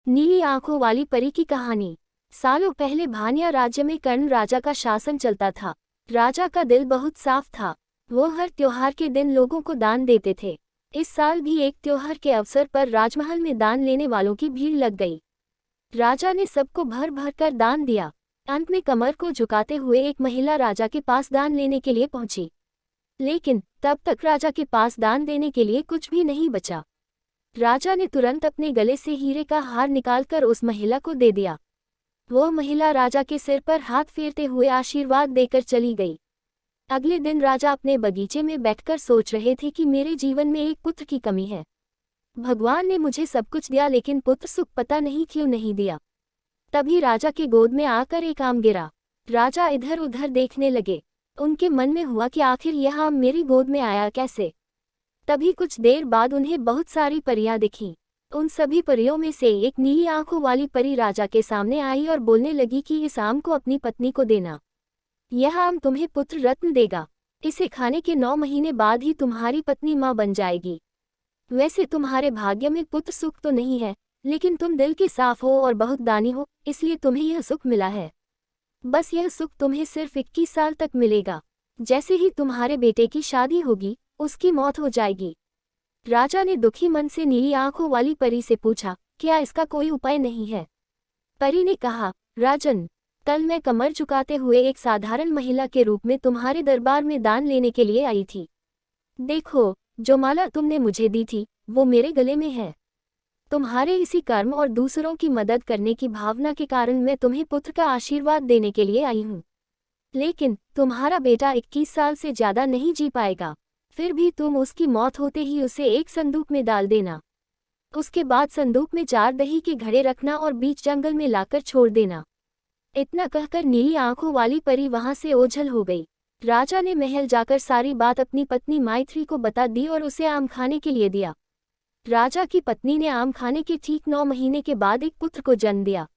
नीली आंखों वाली परी की कहानी। सालों पहले भानिया राज्य में कर्ण राजा का शासन चलता था। राजा का दिल बहुत साफ था। वो हर त्योहार के दिन लोगों को दान देते थे। इस साल भी एक त्योहार के अवसर पर राजमहल में दान लेने वालों की भीड़ लग गई। राजा ने सबको भर भर कर दान दिया। अंत में कमर को झुकाते हुए एक महिला राजा के पास दान लेने के लिए पहुंची। लेकिन तब तक राजा के पास दान देने के लिए कुछ भी नहीं बचा। राजा ने तुरंत अपने गले से हीरे का हार निकालकर उस महिला को दे दिया। वो महिला राजा के सिर पर हाथ फेरते हुए आशीर्वाद देकर चली गई। अगले दिन राजा अपने बगीचे में बैठकर सोच रहे थे कि मेरे जीवन में एक पुत्र की कमी है। भगवान ने मुझे सब कुछ दिया लेकिन पुत्र सुख पता नहीं क्यों नहीं दिया। तभी राजा के गोद में आकर एक आम गिरा। राजा इधर उधर देखने लगे। उनके मन में हुआ कि आखिर यह आम मेरी गोद में आया कैसे। तभी कुछ देर बाद उन्हें बहुत सारी परियां दिखीं। उन सभी परियों में से एक नीली आंखों वाली परी राजा के सामने आई और बोलने लगी कि इस आम को अपनी पत्नी को देना। यह आम तुम्हें पुत्र रत्न देगा। इसे खाने के 9 महीने बाद ही तुम्हारी पत्नी माँ बन जाएगी। वैसे तुम्हारे भाग्य में पुत्र सुख तो नहीं है, लेकिन तुम दिल के साफ हो और बहुत दानी हो, इसलिए तुम्हें यह सुख मिला है। बस यह सुख तुम्हें सिर्फ 21 साल तक मिलेगा। जैसे ही तुम्हारे बेटे की शादी होगी, उसकी मौत हो जाएगी। राजा ने दुखी मन से नीली आंखों वाली परी से पूछा, क्या इसका कोई उपाय नहीं है? परी ने कहा, राजन, कल मैं कमर झुकाते हुए एक साधारण महिला के रूप में तुम्हारे दरबार में दान लेने के लिए आई थी। देखो, जो माला तुमने मुझे दी थी, वो मेरे गले में है। तुम्हारे इसी कर्म और दूसरों की मदद करने की भावना के कारण मैं तुम्हें पुत्र का आशीर्वाद देने के लिए आई हूँ। लेकिन तुम्हारा बेटा 21 साल से ज्यादा नहीं जी पाएगा। फिर भी तुम उसकी मौत होते ही उसे एक संदूक में डाल देना। उसके बाद संदूक में 4 दही के घड़े रखना और बीच जंगल में लाकर छोड़ देना। इतना कहकर नीली आंखों वाली परी वहां से ओझल हो गई। राजा ने महल जाकर सारी बात अपनी पत्नी मैत्री को बता दी और उसे आम खाने के लिए दिया। राजा की पत्नी ने आम खाने के ठीक 9 महीने के बाद एक पुत्र को जन्म दिया।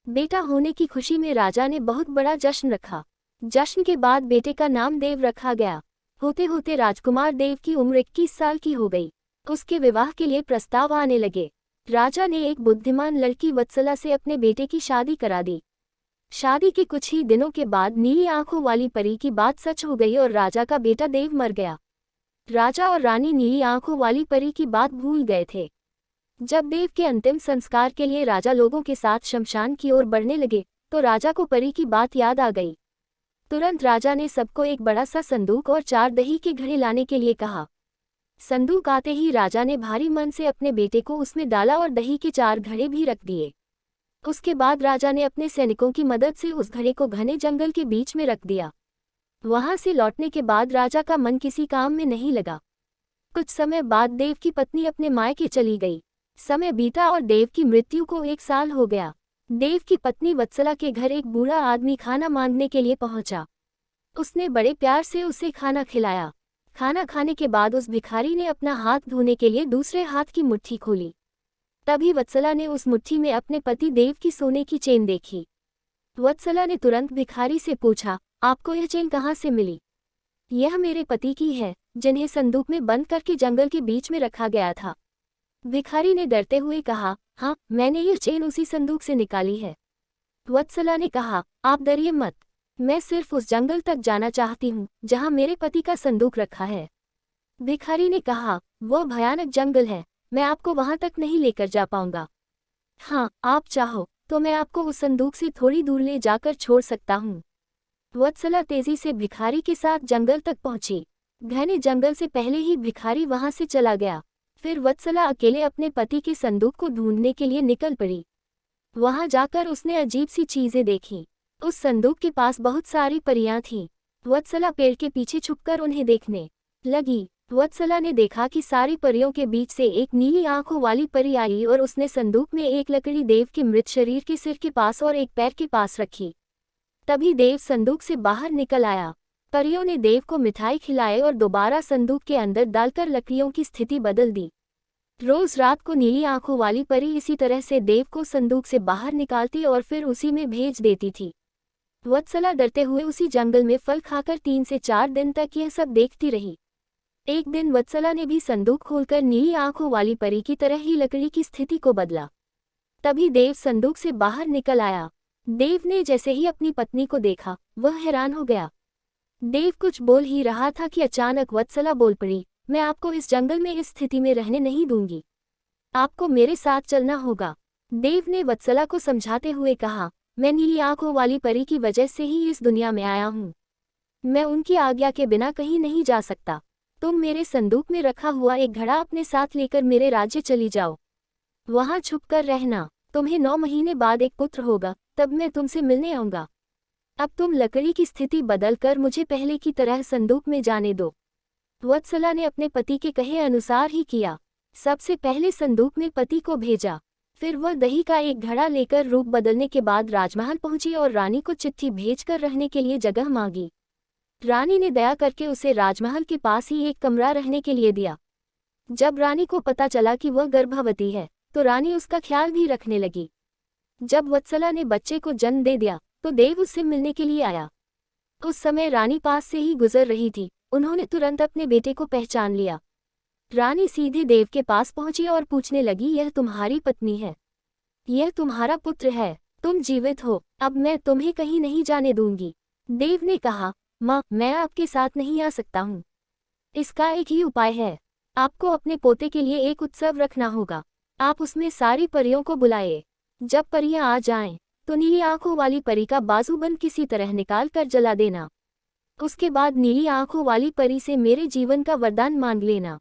बेटा होने की खुशी में राजा ने बहुत बड़ा जश्न रखा। जश्न के बाद बेटे का नाम देव रखा गया। होते होते राजकुमार देव की उम्र 21 साल की हो गई। उसके विवाह के लिए प्रस्ताव आने लगे। राजा ने एक बुद्धिमान लड़की वत्सला से अपने बेटे की शादी करा दी। शादी के कुछ ही दिनों के बाद नीली आंखों वाली परी की बात सच हो गई और राजा का बेटा देव मर गया। राजा और रानी नीली आंखों वाली परी की बात भूल गए थे। जब देव के अंतिम संस्कार के लिए राजा लोगों के साथ शमशान की ओर बढ़ने लगे, तो राजा को परी की बात याद आ गई। तुरंत राजा ने सबको एक बड़ा सा संदूक और 4 दही के घड़े लाने के लिए कहा। संदूक आते ही राजा ने भारी मन से अपने बेटे को उसमें डाला और दही के 4 घड़े भी रख दिए। उसके बाद राजा ने अपने सैनिकों की मदद से उस घड़े को घने जंगल के बीच में रख दिया। वहां से लौटने के बाद राजा का मन किसी काम में नहीं लगा। कुछ समय बाद देव की पत्नी अपने मायके चली गई। समय बीता और देव की मृत्यु को 1 साल हो गया। देव की पत्नी वत्सला के घर एक बूढ़ा आदमी खाना मांगने के लिए पहुंचा। उसने बड़े प्यार से उसे खाना खिलाया। खाना खाने के बाद उस भिखारी ने अपना हाथ धोने के लिए दूसरे हाथ की मुट्ठी खोली। तभी वत्सला ने उस मुट्ठी में अपने पति देव की सोने की चेन देखी। वत्सला ने तुरंत भिखारी से पूछा, आपको यह चेन कहाँ से मिली? यह मेरे पति की है, जिन्हें संदूक में बंद करके जंगल के बीच में रखा गया था। भिखारी ने डरते हुए कहा, हाँ, मैंने यह चेन उसी संदूक से निकाली है। वत्सला ने कहा, आप डरिए मत, मैं सिर्फ उस जंगल तक जाना चाहती हूँ जहाँ मेरे पति का संदूक रखा है। भिखारी ने कहा, वो भयानक जंगल है, मैं आपको वहां तक नहीं लेकर जा पाऊंगा। हाँ, आप चाहो तो मैं आपको उस संदूक से थोड़ी दूर ले जाकर छोड़ सकता हूँ। वत्सला तेजी से भिखारी के साथ जंगल तक पहुंची। घने जंगल से पहले ही भिखारी वहां से चला गया। फिर वत्सला अकेले अपने पति के संदूक को ढूंढने के लिए निकल पड़ी। वहां जाकर उसने अजीब सी चीजें देखीं। उस संदूक के पास बहुत सारी परियां थीं। वत्सला पेड़ के पीछे छुपकर उन्हें देखने लगी। वत्सला ने देखा कि सारी परियों के बीच से एक नीली आंखों वाली परी आई और उसने संदूक में एक लकड़ी देव के मृत शरीर के सिर के पास और एक पैर के पास रखी। तभी देव संदूक से बाहर निकल आया। परियों ने देव को मिठाई खिलाए और दोबारा संदूक के अंदर डालकर लकड़ियों की स्थिति बदल दी। रोज रात को नीली आंखों वाली परी इसी तरह से देव को संदूक से बाहर निकालती और फिर उसी में भेज देती थी। वत्सला डरते हुए उसी जंगल में फल खाकर 3 से 4 दिन तक यह सब देखती रही। एक दिन वत्सला ने भी संदूक खोलकर नीली आंखों वाली परी की तरह ही लकड़ी की स्थिति को बदला। तभी देव संदूक से बाहर निकल आया। देव ने जैसे ही अपनी पत्नी को देखा, वह हैरान हो गया। देव कुछ बोल ही रहा था कि अचानक वत्सला बोल पड़ी, मैं आपको इस जंगल में इस स्थिति में रहने नहीं दूंगी। आपको मेरे साथ चलना होगा। देव ने वत्सला को समझाते हुए कहा, मैं नीली आंखों वाली परी की वजह से ही इस दुनिया में आया हूँ। मैं उनकी आज्ञा के बिना कहीं नहीं जा सकता। तुम मेरे संदूक में रखा हुआ एक घड़ा अपने साथ लेकर मेरे राज्य चली जाओ। वहां छुपकर रहना। तुम्हें 9 महीने बाद एक पुत्र होगा, तब मैं तुमसे मिलने आऊंगा। अब तुम लकड़ी की स्थिति बदलकर मुझे पहले की तरह संदूक में जाने दो। वत्सला ने अपने पति के कहे अनुसार ही किया। सबसे पहले संदूक में पति को भेजा, फिर वह दही का एक घड़ा लेकर रूप बदलने के बाद राजमहल पहुंची और रानी को चिट्ठी भेजकर रहने के लिए जगह मांगी। रानी ने दया करके उसे राजमहल के पास ही एक कमरा रहने के लिए दिया। जब रानी को पता चला कि वह गर्भवती है, तो रानी उसका ख्याल भी रखने लगी। जब वत्सला ने बच्चे को जन्म दे दिया, तो देव उससे मिलने के लिए आया। उस समय रानी पास से ही गुजर रही थी। उन्होंने तुरंत अपने बेटे को पहचान लिया। रानी सीधे देव के पास पहुंची और पूछने लगी, यह तुम्हारी पत्नी है? यह तुम्हारा पुत्र है? तुम जीवित हो? अब मैं तुम्हें कहीं नहीं जाने दूंगी। देव ने कहा, माँ, मैं आपके साथ नहीं आ सकता हूँ। इसका एक ही उपाय है। आपको अपने पोते के लिए एक उत्सव रखना होगा। आप उसमें सारी परियों को बुलाए। जब परियां आ जाएं, तो नीली आंखों वाली परी का बाजूबंद किसी तरह निकाल कर जला देना। उसके बाद नीली आंखों वाली परी से मेरे जीवन का वरदान मांग लेना।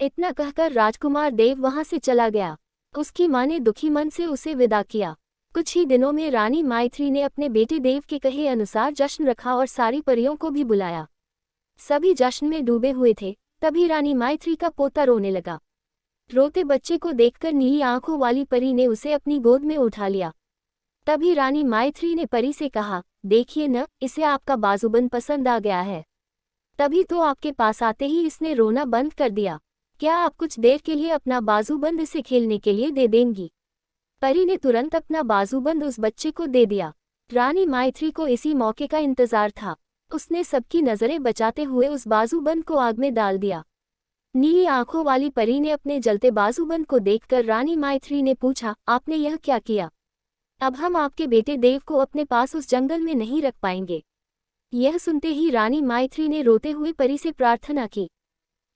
इतना कहकर राजकुमार देव वहां से चला गया। उसकी मां ने दुखी मन से उसे विदा किया। कुछ ही दिनों में रानी माइत्री ने अपने बेटे देव के कहे अनुसार जश्न रखा और सारी परियों को भी बुलाया। सभी जश्न में डूबे हुए थे। तभी रानी माइत्री का पोता रोने लगा। रोते बच्चे को देखकर नीली आंखों वाली परी ने उसे अपनी गोद में उठा लिया। तभी रानी माइत्री ने परी से कहा, देखिए न, इसे आपका बाजूबंद पसंद आ गया है। तभी तो आपके पास आते ही इसने रोना बंद कर दिया। क्या आप कुछ देर के लिए अपना बाजूबंद इसे खेलने के लिए दे देंगी? परी ने तुरंत अपना बाजूबंद उस बच्चे को दे दिया। रानी माइत्री को इसी मौके का इंतजार था। उसने सबकी नजरें बचाते हुए उस बाजूबंद को आग में डाल दिया। नीली आंखों वाली परी ने अपने जलते बाजूबंद को देखकर रानी माइत्री ने पूछा, आपने यह क्या किया? अब हम आपके बेटे देव को अपने पास उस जंगल में नहीं रख पाएंगे। यह सुनते ही रानी माइत्री ने रोते हुए परी से प्रार्थना की।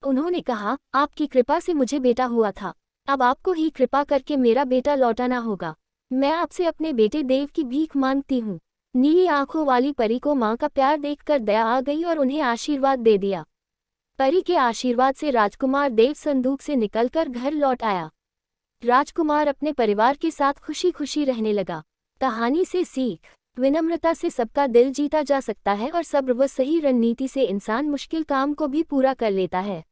उन्होंने कहा, आपकी कृपा से मुझे बेटा हुआ था। अब आपको ही कृपा करके मेरा बेटा लौटाना होगा। मैं आपसे अपने बेटे देव की भीख मांगती हूँ। नीली आंखों वाली परी को माँ का प्यार देखकर दया आ गई और उन्हें आशीर्वाद दे दिया। परी के आशीर्वाद से राजकुमार देव संदूक से निकलकर घर लौट आया। राजकुमार अपने परिवार के साथ खुशी खुशी रहने लगा। कहानी से सीख, विनम्रता से सबका दिल जीता जा सकता है और सब्र व सही रणनीति से इंसान मुश्किल काम को भी पूरा कर लेता है।